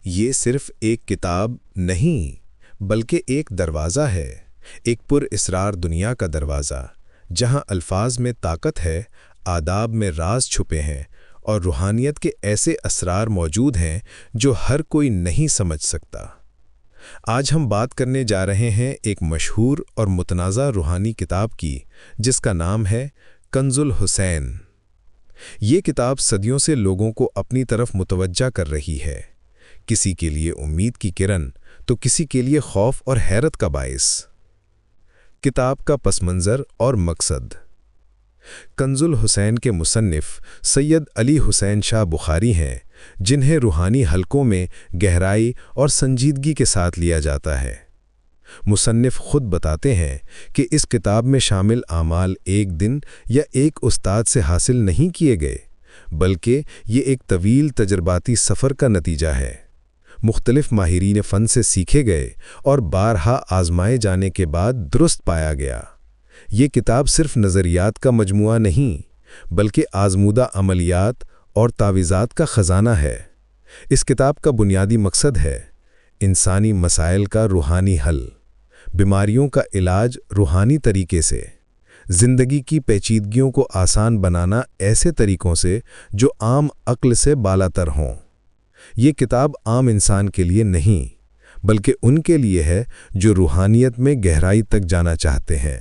یہ صرف ایک کتاب نہیں بلکہ ایک دروازہ ہے، ایک پر اسرار دنیا کا دروازہ، جہاں الفاظ میں طاقت ہے، آداب میں راز چھپے ہیں اور روحانیت کے ایسے اسرار موجود ہیں جو ہر کوئی نہیں سمجھ سکتا۔ آج ہم بات کرنے جا رہے ہیں ایک مشہور اور متنازع روحانی کتاب کی، جس کا نام ہے کنز الحسین۔ یہ کتاب صدیوں سے لوگوں کو اپنی طرف متوجہ کر رہی ہے، کسی کے لیے امید کی کرن تو کسی کے لیے خوف اور حیرت کا باعث۔ کتاب کا پس منظر اور مقصد۔ کنز الحسین کے مصنف سید علی حسین شاہ بخاری ہیں، جنہیں روحانی حلقوں میں گہرائی اور سنجیدگی کے ساتھ لیا جاتا ہے۔ مصنف خود بتاتے ہیں کہ اس کتاب میں شامل اعمال ایک دن یا ایک استاد سے حاصل نہیں کیے گئے، بلکہ یہ ایک طویل تجرباتی سفر کا نتیجہ ہے، مختلف ماہرین فن سے سیکھے گئے اور بارہا آزمائے جانے کے بعد درست پایا گیا۔ یہ کتاب صرف نظریات کا مجموعہ نہیں بلکہ آزمودہ عملیات اور تعویذات کا خزانہ ہے۔ اس کتاب کا بنیادی مقصد ہے انسانی مسائل کا روحانی حل، بیماریوں کا علاج روحانی طریقے سے، زندگی کی پیچیدگیوں کو آسان بنانا ایسے طریقوں سے جو عام عقل سے بالاتر ہوں۔ یہ کتاب عام انسان کے لیے نہیں بلکہ ان کے لیے ہے جو روحانیت میں گہرائی تک جانا چاہتے ہیں،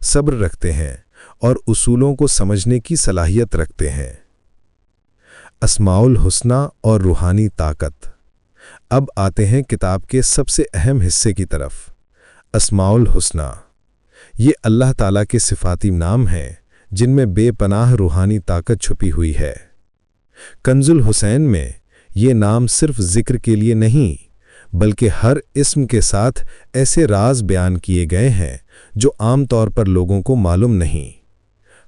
صبر رکھتے ہیں اور اصولوں کو سمجھنے کی صلاحیت رکھتے ہیں۔ اسماء الحسنی اور روحانی طاقت۔ اب آتے ہیں کتاب کے سب سے اہم حصے کی طرف، اسماء الحسنی۔ یہ اللہ تعالیٰ کے صفاتی نام ہیں جن میں بے پناہ روحانی طاقت چھپی ہوئی ہے۔ کنز الحسین میں یہ نام صرف ذکر کے لیے نہیں بلکہ ہر اسم کے ساتھ ایسے راز بیان کیے گئے ہیں جو عام طور پر لوگوں کو معلوم نہیں۔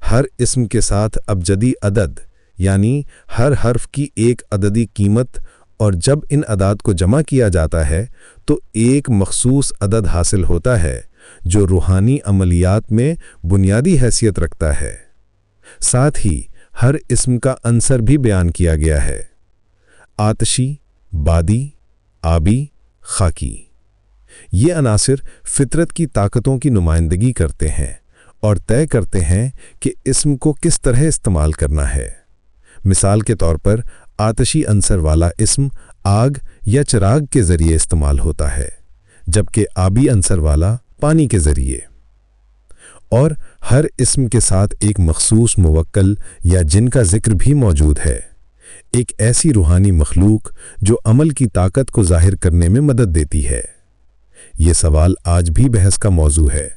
ہر اسم کے ساتھ ابجدی عدد، یعنی ہر حرف کی ایک عددی قیمت، اور جب ان اعداد کو جمع کیا جاتا ہے تو ایک مخصوص عدد حاصل ہوتا ہے جو روحانی عملیات میں بنیادی حیثیت رکھتا ہے۔ ساتھ ہی ہر اسم کا عنصر بھی بیان کیا گیا ہے، آتشی، بادی، آبی، خاکی۔ یہ عناصر فطرت کی طاقتوں کی نمائندگی کرتے ہیں اور طے کرتے ہیں کہ اسم کو کس طرح استعمال کرنا ہے۔ مثال کے طور پر آتشی عنصر والا اسم آگ یا چراغ کے ذریعے استعمال ہوتا ہے، جبکہ آبی عنصر والا پانی کے ذریعے۔ اور ہر اسم کے ساتھ ایک مخصوص موکل یا جن کا ذکر بھی موجود ہے، ایک ایسی روحانی مخلوق جو عمل کی طاقت کو ظاہر کرنے میں مدد دیتی ہے۔ یہ سوال آج بھی بحث کا موضوع ہے،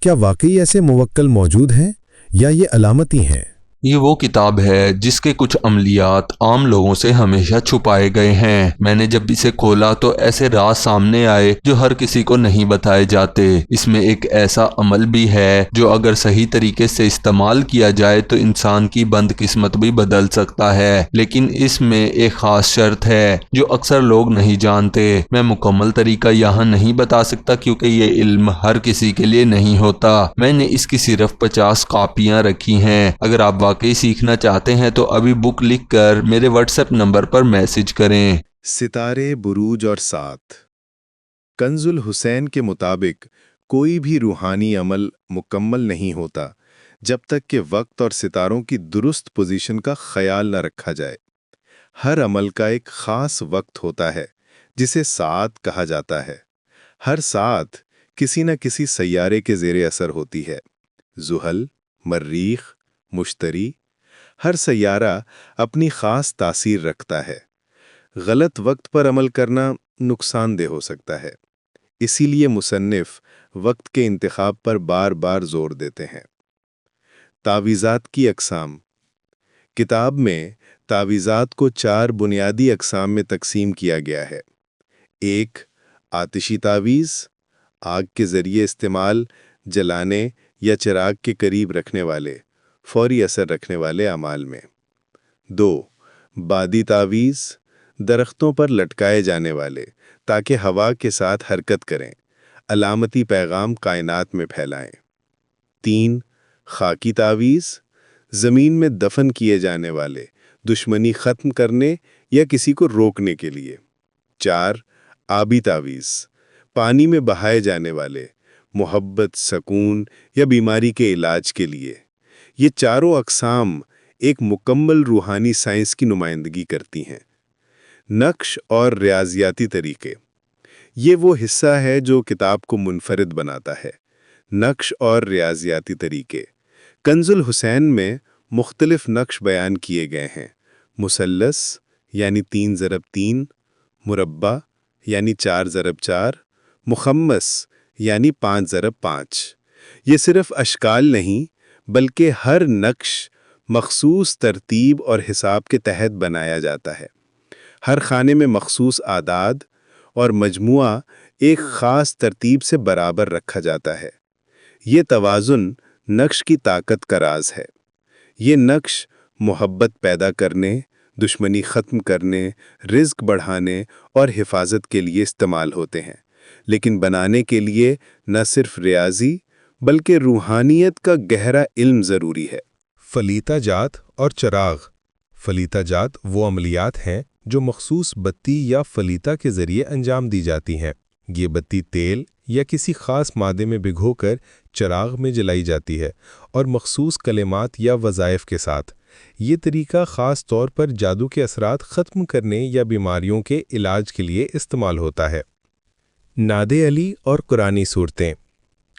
کیا واقعی ایسے موکل موجود ہیں یا یہ علامتی ہیں؟ یہ وہ کتاب ہے جس کے کچھ عملیات عام لوگوں سے ہمیشہ چھپائے گئے ہیں۔ میں نے جب اسے کھولا تو ایسے راز سامنے آئے جو ہر کسی کو نہیں بتائے جاتے۔ اس میں ایک ایسا عمل بھی ہے جو اگر صحیح طریقے سے استعمال کیا جائے تو انسان کی بد قسمت بھی بدل سکتا ہے، لیکن اس میں ایک خاص شرط ہے جو اکثر لوگ نہیں جانتے۔ میں مکمل طریقہ یہاں نہیں بتا سکتا کیونکہ یہ علم ہر کسی کے لیے نہیں ہوتا۔ میں نے اس کی صرف 50 کاپیاں رکھی ہیں۔ اگر آپ واقعی سیکھنا چاہتے ہیں تو ابھی بک لکھ کر میرے واٹس ایپ نمبر پر میسج کریں۔ ستارے، بروج اور سات۔ کنز الحسین کے مطابق کوئی بھی روحانی عمل مکمل نہیں ہوتا جب تک کہ وقت اور ستاروں کی درست پوزیشن کا خیال نہ رکھا جائے۔ ہر عمل کا ایک خاص وقت ہوتا ہے جسے ساعت کہا جاتا ہے۔ ہر ساعت کسی نہ کسی سیارے کے زیر اثر ہوتی ہے، زحل، مریخ، مشتری۔ ہر سیارہ اپنی خاص تاثیر رکھتا ہے۔ غلط وقت پر عمل کرنا نقصان دہ ہو سکتا ہے، اسی لیے مصنف وقت کے انتخاب پر بار بار زور دیتے ہیں۔ تعویذات کی اقسام۔ کتاب میں تعویذات کو 4 بنیادی اقسام میں تقسیم کیا گیا ہے۔ 1. آتشی تعویذ، آگ کے ذریعے استعمال، جلانے یا چراغ کے قریب رکھنے والے، فوری اثر رکھنے والے اعمال میں۔ 2. بادی تعویذ، درختوں پر لٹکائے جانے والے تاکہ ہوا کے ساتھ حرکت کریں، علامتی پیغام کائنات میں پھیلائیں۔ 3. خاکی تعویذ، زمین میں دفن کیے جانے والے، دشمنی ختم کرنے یا کسی کو روکنے کے لیے۔ 4 آبی تعویذ، پانی میں بہائے جانے والے، محبت، سکون یا بیماری کے علاج کے لیے۔ یہ چاروں اقسام ایک مکمل روحانی سائنس کی نمائندگی کرتی ہیں۔ نقش اور ریاضیاتی طریقے، یہ وہ حصہ ہے جو کتاب کو منفرد بناتا ہے۔ نقش اور ریاضیاتی طریقے، کنز الحسین میں مختلف نقش بیان کیے گئے ہیں۔ مثلث یعنی 3 ضرب 3، مربع یعنی 4 ضرب 4، مخمس یعنی 5 ضرب 5۔ یہ صرف اشکال نہیں بلکہ ہر نقش مخصوص ترتیب اور حساب کے تحت بنایا جاتا ہے۔ ہر خانے میں مخصوص اعداد اور مجموعہ ایک خاص ترتیب سے برابر رکھا جاتا ہے۔ یہ توازن نقش کی طاقت کا راز ہے۔ یہ نقش محبت پیدا کرنے، دشمنی ختم کرنے، رزق بڑھانے اور حفاظت کے لیے استعمال ہوتے ہیں، لیکن بنانے کے لیے نہ صرف ریاضی بلکہ روحانیت کا گہرا علم ضروری ہے۔ فلیطہ جات اور چراغ۔ فلیطہ جات وہ عملیات ہیں جو مخصوص بتی یا فلیطہ کے ذریعے انجام دی جاتی ہیں۔ یہ بتی تیل یا کسی خاص مادے میں بھگو کر چراغ میں جلائی جاتی ہے اور مخصوص کلمات یا وظائف کے ساتھ۔ یہ طریقہ خاص طور پر جادو کے اثرات ختم کرنے یا بیماریوں کے علاج کے لیے استعمال ہوتا ہے۔ ناد علی اور قرآنی صورتیں۔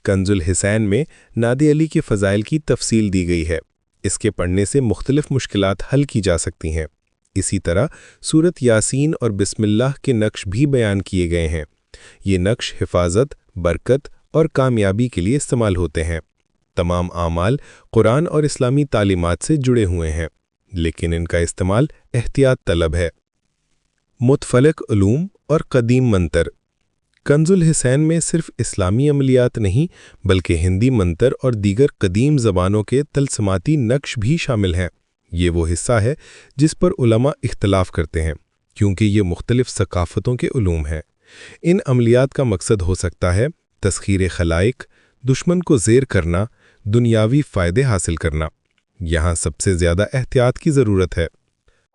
کنز الحسین میں ناد علی کے فضائل کی تفصیل دی گئی ہے۔ اس کے پڑھنے سے مختلف مشکلات حل کی جا سکتی ہیں۔ اسی طرح سورت یاسین اور بسم اللہ کے نقش بھی بیان کیے گئے ہیں۔ یہ نقش حفاظت، برکت اور کامیابی کے لیے استعمال ہوتے ہیں۔ تمام اعمال قرآن اور اسلامی تعلیمات سے جڑے ہوئے ہیں، لیکن ان کا استعمال احتیاط طلب ہے۔ متفلق علوم اور قدیم منتر۔ کنز الحسین میں صرف اسلامی عملیات نہیں بلکہ ہندی منتر اور دیگر قدیم زبانوں کے طلسماتی نقش بھی شامل ہیں۔ یہ وہ حصہ ہے جس پر علماء اختلاف کرتے ہیں کیونکہ یہ مختلف ثقافتوں کے علوم ہیں۔ ان عملیات کا مقصد ہو سکتا ہے تسخیر خلائق، دشمن کو زیر کرنا، دنیاوی فائدے حاصل کرنا۔ یہاں سب سے زیادہ احتیاط کی ضرورت ہے۔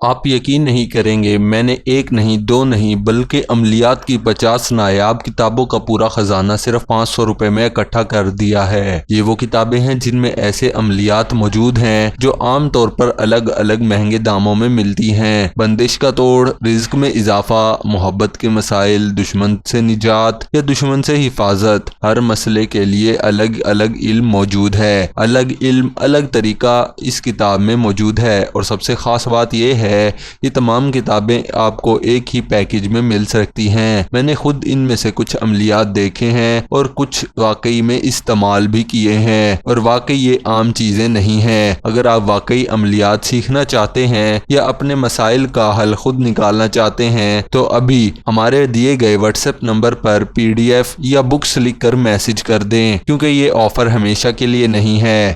آپ یقین نہیں کریں گے، میں نے 1 نہیں 2 نہیں بلکہ عملیات کی 50 نایاب کتابوں کا پورا خزانہ صرف 500 روپے میں اکٹھا کر دیا ہے۔ یہ وہ کتابیں ہیں جن میں ایسے عملیات موجود ہیں جو عام طور پر الگ الگ مہنگے داموں میں ملتی ہیں۔ بندش کا توڑ، رزق میں اضافہ، محبت کے مسائل، دشمن سے نجات یا دشمن سے حفاظت، ہر مسئلے کے لیے الگ الگ علم موجود ہے۔ الگ علم، الگ طریقہ اس کتاب میں موجود ہے، اور سب سے خاص بات یہ ہے یہ تمام کتابیں آپ کو ایک ہی پیکج میں مل سکتی ہیں۔ میں نے خود ان میں سے کچھ عملیات دیکھے ہیں اور کچھ واقعی میں استعمال بھی کیے ہیں، اور واقعی یہ عام چیزیں نہیں ہیں۔ اگر آپ واقعی عملیات سیکھنا چاہتے ہیں یا اپنے مسائل کا حل خود نکالنا چاہتے ہیں تو ابھی ہمارے دیے گئے واٹس ایپ نمبر پر PDF یا بکس لکھ کر میسج کر دیں، کیونکہ یہ آفر ہمیشہ کے لیے نہیں ہے۔